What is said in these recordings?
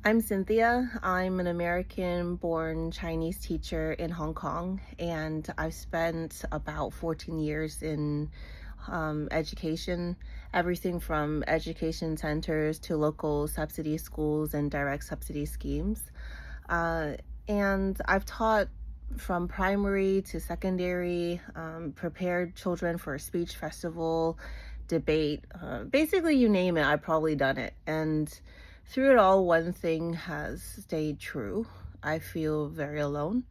I'm Cynthia. I'm an American-born Chinese teacher in Hong Kong, and I've spent about 14 years in education, everything from education centers to local subsidy schools and direct subsidy schemes. Uh, and I've taught from primary to secondary, prepared children for a speech festival, debate, basically you name it, I've probably done it. And through it all, one thing has stayed true. I feel very alone.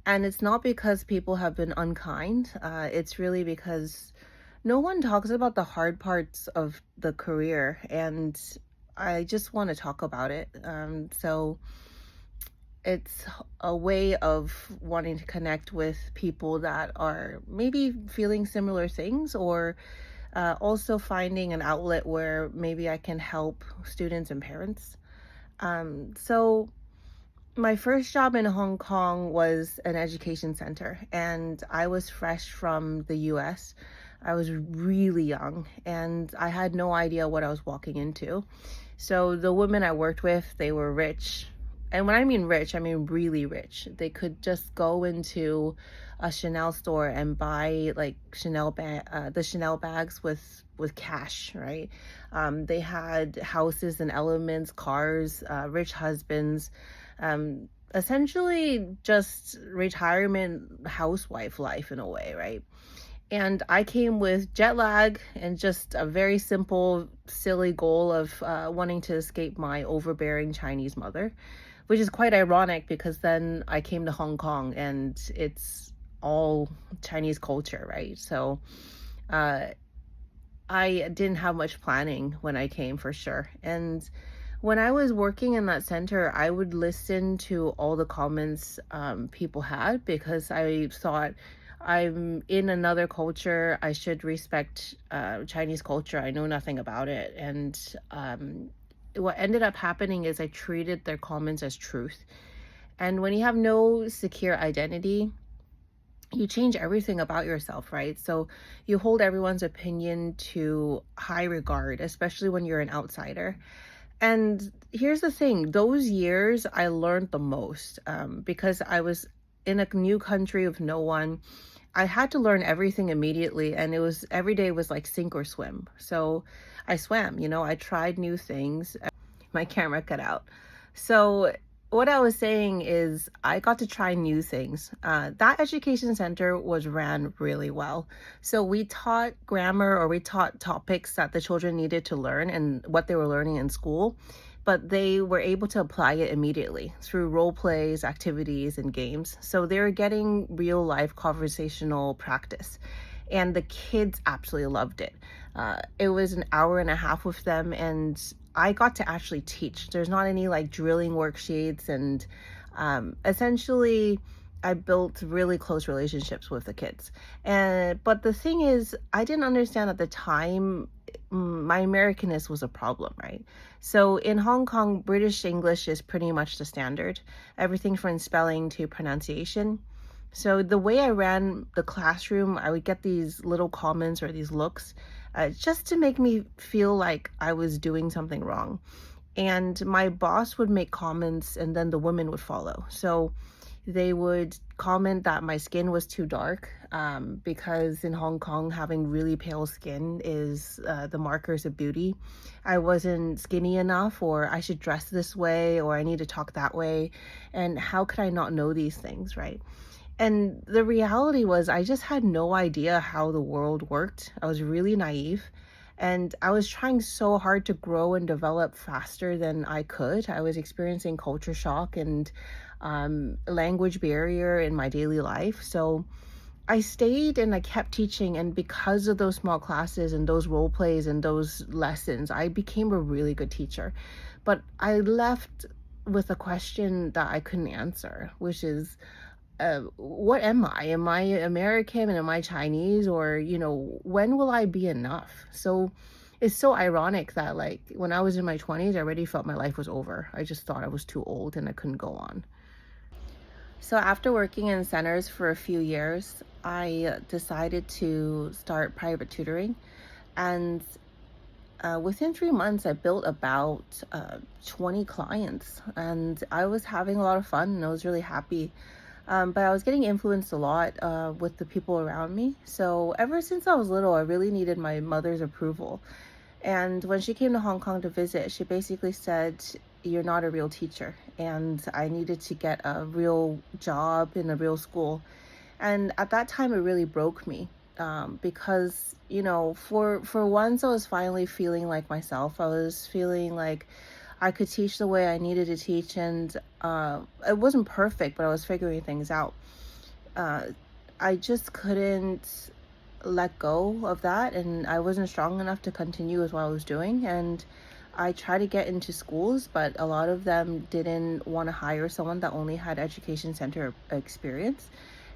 And it's not because people have been unkind. It's really because no one talks about the hard parts of the career. And I just want to talk about it. So it's a way of wanting to connect with people that are maybe feeling similar things, or also finding an outlet where maybe I can help students and parents. So my first job in Hong Kong was an education center, and I was fresh from the US. I was really young, and I had no idea what I was walking into. So the women I worked with, they were rich. And when I mean rich, I mean really rich. They could just go into a Chanel store and buy like the Chanel bags with cash, right? They had houses and elements, cars, rich husbands, essentially just retirement housewife life in a way, right? And I came with jet lag and just a very simple, silly goal of wanting to escape my overbearing Chinese mother, which is quite ironic because then I came to Hong Kong and it's all Chinese culture, right? So uh, I didn't have much planning when I came for sure. And when I was working in that center, I would listen to all the comments people had because I thought I'm in another culture. I should respect Chinese culture. I know nothing about it. And what ended up happening is I treated their comments as truth. And when you have no secure identity, you change everything about yourself, right? So you hold everyone's opinion to high regard, especially when you're an outsider. And here's the thing, those years I learned the most because I was in a new country with no one. I had to learn everything immediately, and it was every day was like sink or swim. So I swam, I tried new things. My camera cut out. So what I was saying is I got to try new things. That education center was ran really well. So we taught grammar, or we taught topics that the children needed to learn and what they were learning in school, but they were able to apply it immediately through role plays, activities, and games. So they were getting real life conversational practice. And the kids absolutely loved it. It was an hour and a half with them, and I got to actually teach. There's not any like drilling worksheets, and essentially, I built really close relationships with the kids. And but the thing is, I didn't understand at the time my Americanness was a problem, right? So in Hong Kong, British English is pretty much the standard, everything from spelling to pronunciation. So the way I ran the classroom, I would get these little comments or these looks just to make me feel like I was doing something wrong. And my boss would make comments and then the women would follow. So they would comment that my skin was too dark because in Hong Kong, having really pale skin is the markers of beauty. I wasn't skinny enough, or I should dress this way, or I need to talk that way. And how could I not know these things, right? And the reality was, I just had no idea how the world worked. I was really naive. And I was trying so hard to grow and develop faster than I could. I was experiencing culture shock and language barrier in my daily life. So I stayed and I kept teaching. And because of those small classes and those role plays and those lessons, I became a really good teacher. But I left with a question that I couldn't answer, which is, what am I? Am I American and am I Chinese? Or, when will I be enough? So it's so ironic that, like, when I was in my 20s, I already felt my life was over. I just thought I was too old and I couldn't go on. So after working in centers for a few years, I decided to start private tutoring. And Within 3 months, I built about 20 clients, and I was having a lot of fun and I was really happy. But I was getting influenced a lot with the people around me. So ever since I was little, I really needed my mother's approval. And when she came to Hong Kong to visit, she basically said, "You're not a real teacher." And I needed to get a real job in a real school. And at that time, it really broke me because, for once, I was finally feeling like myself. I was feeling like I could teach the way I needed to teach. And it wasn't perfect, but I was figuring things out. Uh, I just couldn't let go of that, and I wasn't strong enough to continue with what I was doing. And I tried to get into schools, but a lot of them didn't want to hire someone that only had education center experience.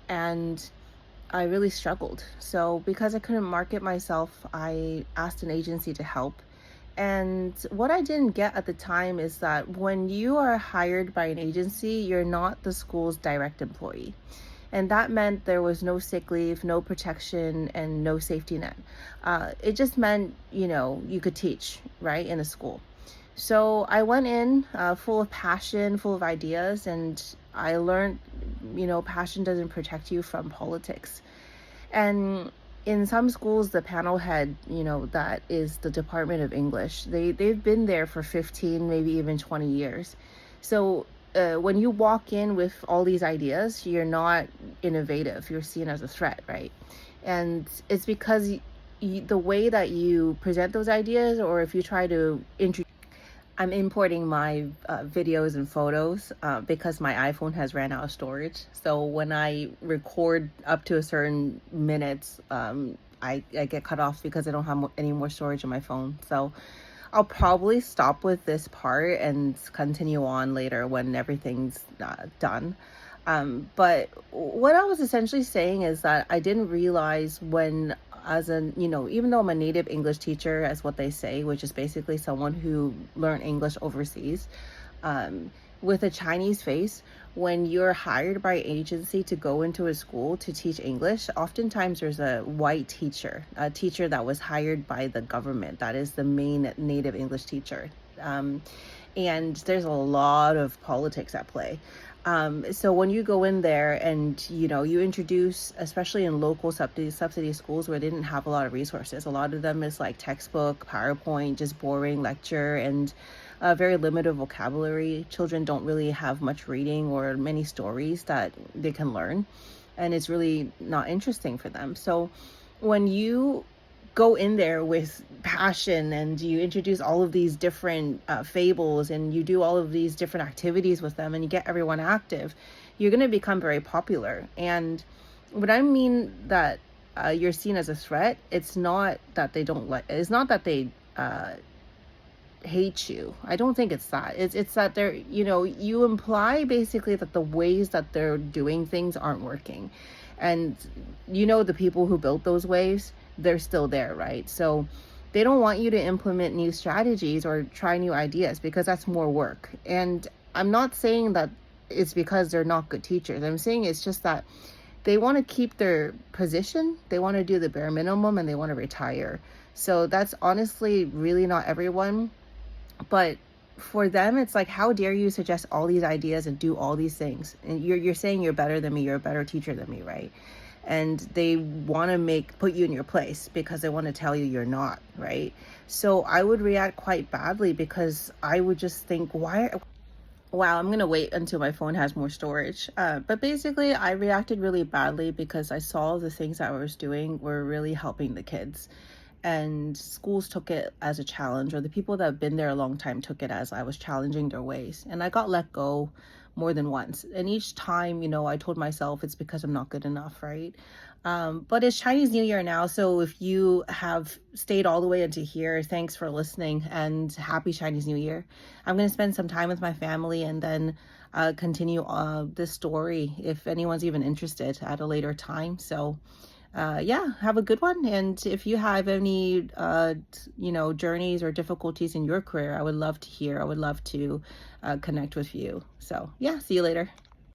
And I really struggled. So because I couldn't market myself, I asked an agency to help. And what I didn't get at the time is that when you are hired by an agency, you're not the school's direct employee. And that meant there was no sick leave, no protection, and no safety net. It just meant, you could teach, right, in a school. So I went in full of passion, full of ideas, and I learned, passion doesn't protect you from politics. And in some schools, the panel head, that is the Department of English. They've been there for 15, maybe even 20 years. So when you walk in with all these ideas, you're not innovative. You're seen as a threat, right? And it's because the way that you present those ideas, or if you try to introduce. I'm importing my videos and photos because my iPhone has ran out of storage. So when I record up to a certain minutes, I get cut off because I don't have any more storage on my phone. So I'll probably stop with this part and continue on later when everything's done. But what I was essentially saying is that I didn't realize when, even though I'm a native English teacher, as what they say, which is basically someone who learned English overseas, with a Chinese face, when you're hired by agency to go into a school to teach English, oftentimes there's a white teacher, a teacher that was hired by the government. That is the main native English teacher. And there's a lot of politics at play. So when you go in there and, you introduce, especially in local subsidy schools where they didn't have a lot of resources, a lot of them is like textbook, PowerPoint, just boring lecture, and very limited vocabulary. Children don't really have much reading or many stories that they can learn, and it's really not interesting for them. So when you go in there with passion and you introduce all of these different fables, and you do all of these different activities with them, and you get everyone active, you're going to become very popular. And what I mean that you're seen as a threat, it's not that they don't like, it's not that they hate you. I don't think it's that. It's that they're, you imply basically that the ways that they're doing things aren't working. And the people who built those ways, they're still there, right? So they don't want you to implement new strategies or try new ideas because that's more work. And I'm not saying that it's because they're not good teachers. I'm saying it's just that they want to keep their position, they want to do the bare minimum, and they want to retire. So that's honestly really not everyone. But for them, it's like, how dare you suggest all these ideas and do all these things? And you're saying you're better than me, you're a better teacher than me, right? And they want to put you in your place because they want to tell you you're not, right? So I would react quite badly because I would just think, wow, I'm gonna wait until my phone has more storage. But basically, I reacted really badly because I saw the things that I was doing were really helping the kids. And schools took it as a challenge, or the people that have been there a long time took it as I was challenging their ways. And I got let go more than once. And each time, I told myself it's because I'm not good enough, right? But it's Chinese New Year now. So if you have stayed all the way into here, thanks for listening and happy Chinese New Year. I'm going to spend some time with my family and then continue this story if anyone's even interested at a later time. So have a good one. And if you have any, journeys or difficulties in your career, I would love to hear. I would love to connect with you. So, see you later.